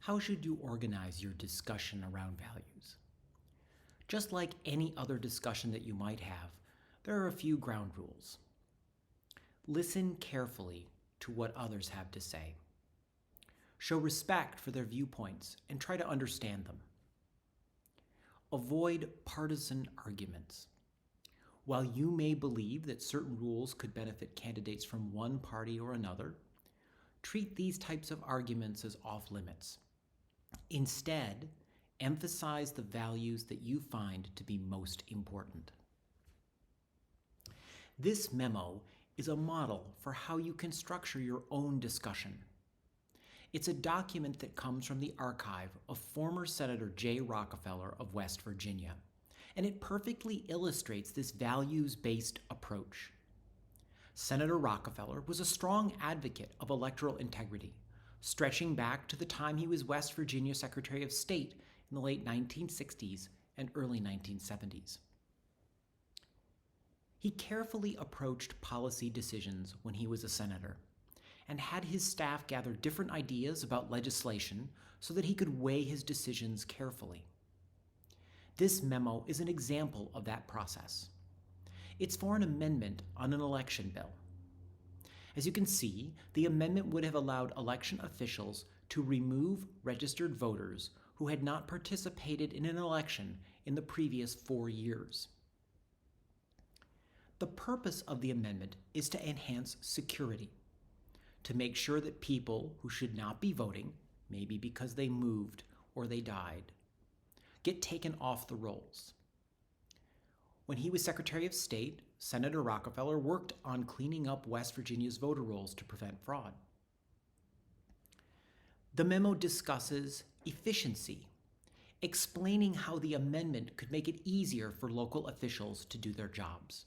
How should you organize your discussion around values? Just like any other discussion that you might have, there are a few ground rules. Listen carefully to what others have to say. Show respect for their viewpoints and try to understand them. Avoid partisan arguments. While you may believe that certain rules could benefit candidates from one party or another, treat these types of arguments as off limits. Instead, emphasize the values that you find to be most important. This memo is a model for how you can structure your own discussion. It's a document that comes from the archive of former Senator J. Rockefeller of West Virginia, and it perfectly illustrates this values-based approach. Senator Rockefeller was a strong advocate of electoral integrity, stretching back to the time he was West Virginia Secretary of State in the late 1960s and early 1970s. He carefully approached policy decisions when he was a senator and had his staff gather different ideas about legislation so that he could weigh his decisions carefully. This memo is an example of that process. It's for an amendment on an election bill. As you can see, the amendment would have allowed election officials to remove registered voters who had not participated in an election in the previous 4 years. The purpose of the amendment is to enhance security, to make sure that people who should not be voting, maybe because they moved or they died, get taken off the rolls. When he was Secretary of State, Senator Rockefeller worked on cleaning up West Virginia's voter rolls to prevent fraud. The memo discusses efficiency, explaining how the amendment could make it easier for local officials to do their jobs.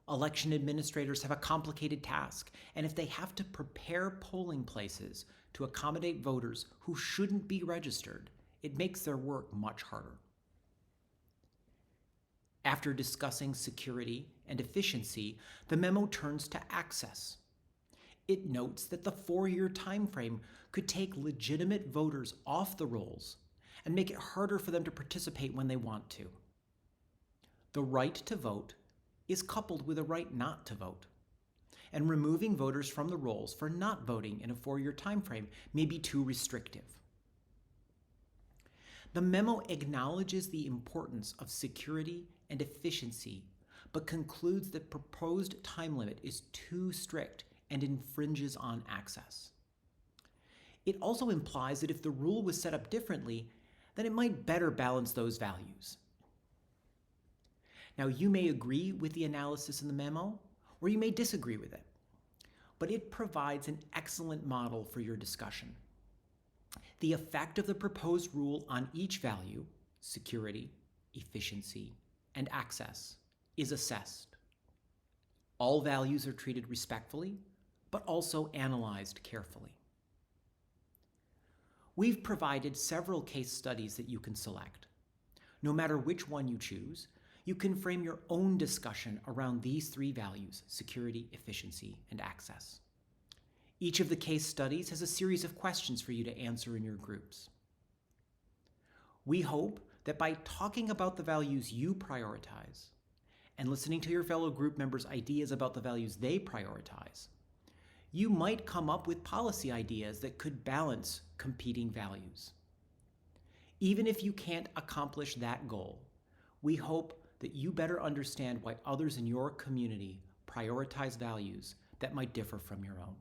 Election administrators have a complicated task, and if they have to prepare polling places to accommodate voters who shouldn't be registered, it makes their work much harder. After discussing security and efficiency, the memo turns to access. It notes that the 4-year time frame could take legitimate voters off the rolls and make it harder for them to participate when they want to. The right to vote is coupled with a right not to vote, and removing voters from the rolls for not voting in a 4-year time frame may be too restrictive. The memo acknowledges the importance of security and efficiency, but concludes that proposed time limit is too strict and infringes on access. It also implies that if the rule was set up differently, then it might better balance those values. Now, you may agree with the analysis in the memo, or you may disagree with it, but it provides an excellent model for your discussion. The effect of the proposed rule on each value, security, efficiency, and access, is assessed. All values are treated respectfully, but also analyzed carefully. We've provided several case studies that you can select. No matter which one you choose, you can frame your own discussion around these 3 values: security, efficiency, and access. Each of the case studies has a series of questions for you to answer in your groups. We hope that by talking about the values you prioritize and listening to your fellow group members' ideas about the values they prioritize, you might come up with policy ideas that could balance competing values. Even if you can't accomplish that goal, we hope that you better understand why others in your community prioritize values that might differ from your own.